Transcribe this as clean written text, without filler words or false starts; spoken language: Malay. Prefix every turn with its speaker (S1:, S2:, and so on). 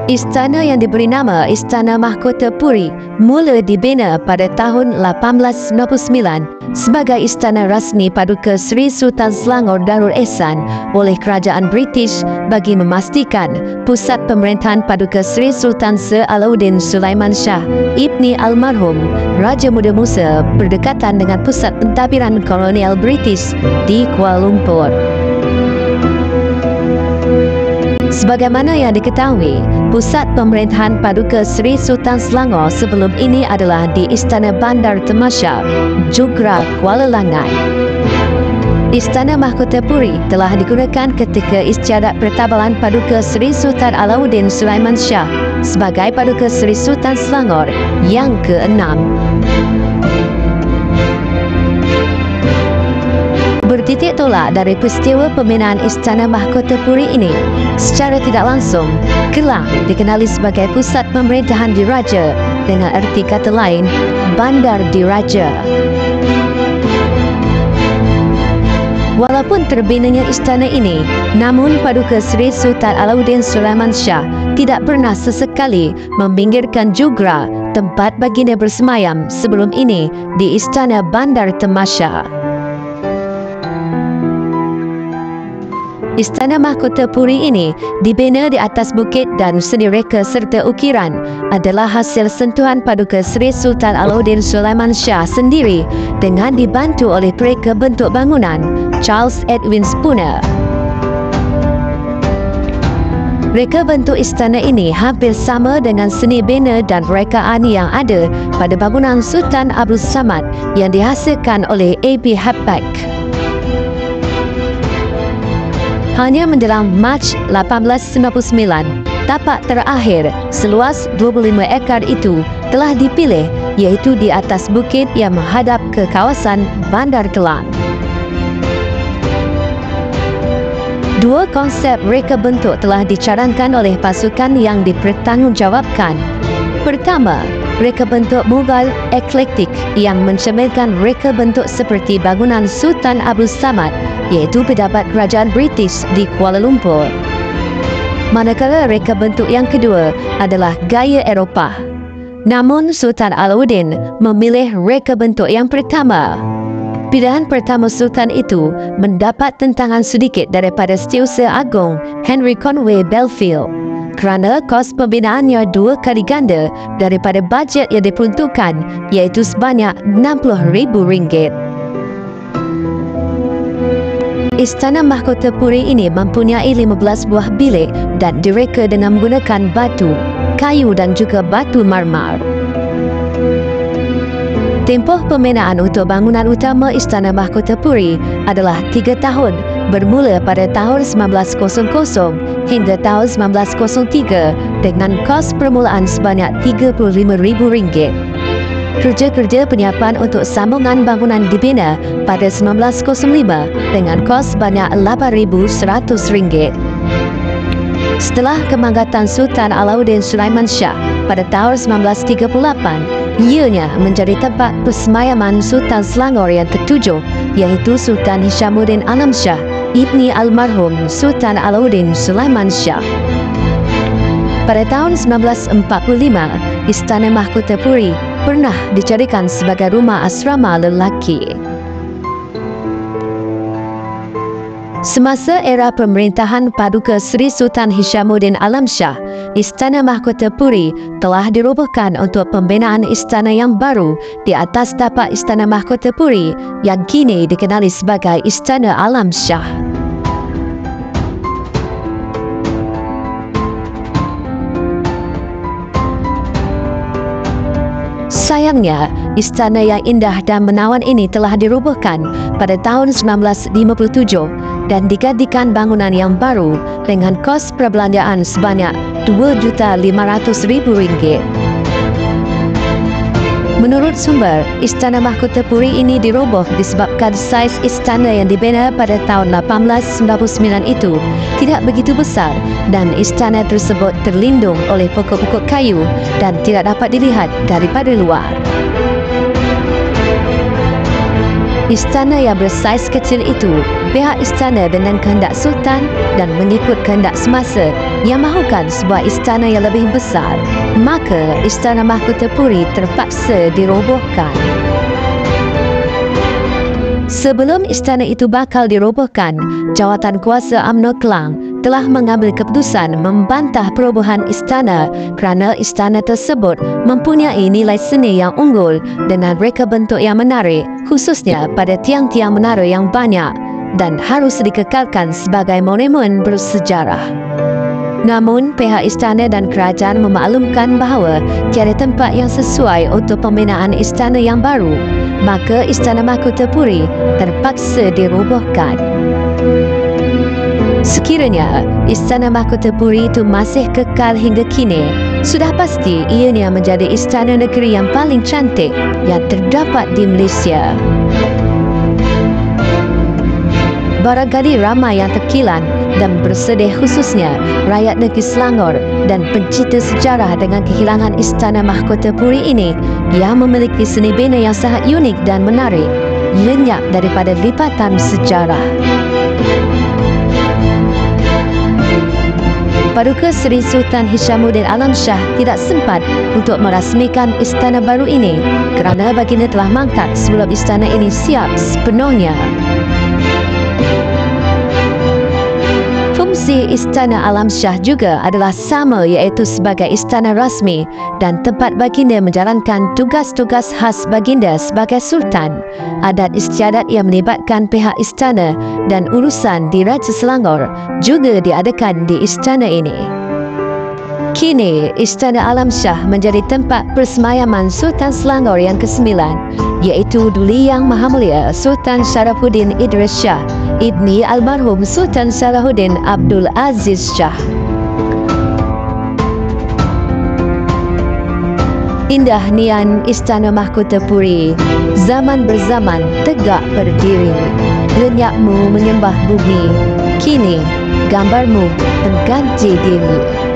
S1: Istana yang diberi nama Istana Mahkota Puri mula dibina pada tahun 1899 sebagai istana rasmi Paduka Seri Sultan Selangor Darul Ehsan oleh Kerajaan British bagi memastikan pusat pemerintahan Paduka Seri Sultan Sir Alauddin Sulaiman Shah Ibni Almarhum Raja Muda Musa berdekatan dengan pusat pentadbiran kolonial British di Kuala Lumpur. Sebagaimana yang diketahui, pusat pemerintahan Paduka Seri Sultan Selangor sebelum ini adalah di Istana Bandar Temasya, Jugra, Kuala Langai. Istana Mahkota Puri telah digunakan ketika istiadat pertabalan Paduka Seri Sultan Alauddin Sulaiman Shah sebagai Paduka Seri Sultan Selangor yang ke-6. Bertitik tolak dari peristiwa pembinaan Istana Mahkota Puri ini, secara tidak langsung, Kelang dikenali sebagai pusat pemerintahan diraja dengan erti kata lain, bandar diraja. Walaupun terbinanya istana ini, namun Paduka Seri Sultan Alauddin Sulaiman Shah tidak pernah sesekali meminggirkan Jugra, tempat baginda bersemayam sebelum ini di Istana Bandar Temasya. Istana Mahkota Puri ini dibina di atas bukit dan seni reka serta ukiran adalah hasil sentuhan Paduka Seri Sultan Alauddin Sulaiman Shah sendiri dengan dibantu oleh pereka bentuk bangunan Charles Edwin Spooner. Reka bentuk istana ini hampir sama dengan seni bina dan rekaan yang ada pada bangunan Sultan Abdul Samad yang dihasilkan oleh A.P. Habak. Hanya menjelang Mac 1899, tapak terakhir seluas 25 ekar itu telah dipilih, iaitu di atas bukit yang menghadap ke kawasan Bandar Kelang. Dua konsep reka bentuk telah dicarankan oleh pasukan yang dipertanggungjawabkan. Pertama, reka bentuk Mughal eklektik yang mencerminkan reka bentuk seperti bangunan Sultan Abdul Samad, iaitu pejabat kerajaan British di Kuala Lumpur. Manakala reka bentuk yang kedua adalah gaya Eropah. Namun Sultan Alauddin memilih reka bentuk yang pertama. Pilihan pertama Sultan itu mendapat tentangan sedikit daripada Setiausaha Agong Henry Conway Belfield kerana kos pembinaannya 2 kali ganda daripada bajet yang diperuntukkan, iaitu sebanyak RM60,000. Istana Mahkota Puri ini mempunyai 15 buah bilik dan direka dengan menggunakan batu, kayu dan juga batu marmar. Tempoh pembinaan untuk bangunan utama Istana Mahkota Puri adalah 3 tahun, bermula pada tahun 1900 hingga tahun 1903 dengan kos permulaan sebanyak RM35,000. Kerja-kerja penyiapan untuk sambungan bangunan dibina pada 1905 dengan kos sebanyak RM8,100. Setelah kemanggatan Sultan Alauddin Sulaiman Shah pada tahun 1938, ianya menjadi tempat persemayaman Sultan Selangor yang ke-7, iaitu Sultan Hishamuddin Alam Shah Ibni Almarhum Sultan Alauddin Sulaiman Shah. Pada tahun 1945, Istana Mahkota Puri pernah dicarikan sebagai rumah asrama lelaki. Semasa era pemerintahan Paduka Seri Sultan Hishamuddin Alam Shah, Istana Mahkota Puri telah dirobohkan untuk pembinaan istana yang baru di atas tapak Istana Mahkota Puri yang kini dikenali sebagai Istana Alam Shah. Sayangnya, istana yang indah dan menawan ini telah dirobohkan pada tahun 1957 dan digantikan bangunan yang baru dengan kos perbelanjaan sebanyak RM2,500,000. Menurut sumber, Istana Mahkota Puri ini diroboh disebabkan saiz istana yang dibina pada tahun 1899 itu tidak begitu besar dan istana tersebut terlindung oleh pokok-pokok kayu dan tidak dapat dilihat daripada luar. Istana yang bersaiz kecil itu, pihak istana dengan kehendak Sultan dan mengikut kehendak semasa yang mahukan sebuah istana yang lebih besar, maka Istana Mahkota Puri terpaksa dirobohkan. Sebelum istana itu bakal dirobohkan, jawatan kuasa UMNO Klang telah mengambil keputusan membantah perobohan istana kerana istana tersebut mempunyai nilai seni yang unggul dengan reka bentuk yang menarik, khususnya pada tiang-tiang menara yang banyak dan harus dikekalkan sebagai monumen bersejarah. Namun, pihak istana dan kerajaan memaklumkan bahawa tiada tempat yang sesuai untuk pembinaan istana yang baru, maka Istana Mahkota Puri terpaksa dirobohkan. Sekiranya Istana Mahkota Puri itu masih kekal hingga kini, sudah pasti ianya menjadi istana negeri yang paling cantik yang terdapat di Malaysia. Barangkali ramai yang terkilan dan bersedih, khususnya rakyat negeri Selangor dan pencinta sejarah, dengan kehilangan Istana Mahkota Puri ini yang memiliki seni bina yang sangat unik dan menarik, lenyap daripada lipatan sejarah. Paduka Seri Sultan Hishamuddin Alamsyah tidak sempat untuk merasmikan istana baru ini kerana baginda telah mangkat sebelum istana ini siap sepenuhnya. Fungsi Istana Alamsyah juga adalah sama, iaitu sebagai istana rasmi dan tempat baginda menjalankan tugas-tugas khas baginda sebagai sultan. Adat istiadat yang melibatkan pihak istana dan urusan di Raja Selangor juga diadakan di istana ini. Kini, Istana Alamsyah menjadi tempat persemayaman Sultan Selangor yang ke-9, iaitu Duli Yang Maha Mulia Sultan Sharafuddin Idris Shah, ibni almarhum Sultan Salahuddin Abdul Aziz Shah. Indah nian Istana Mahkota Puri, zaman berzaman tegak berdiri, lenyapmu menyembah bumi, kini gambarmu mengganti diri.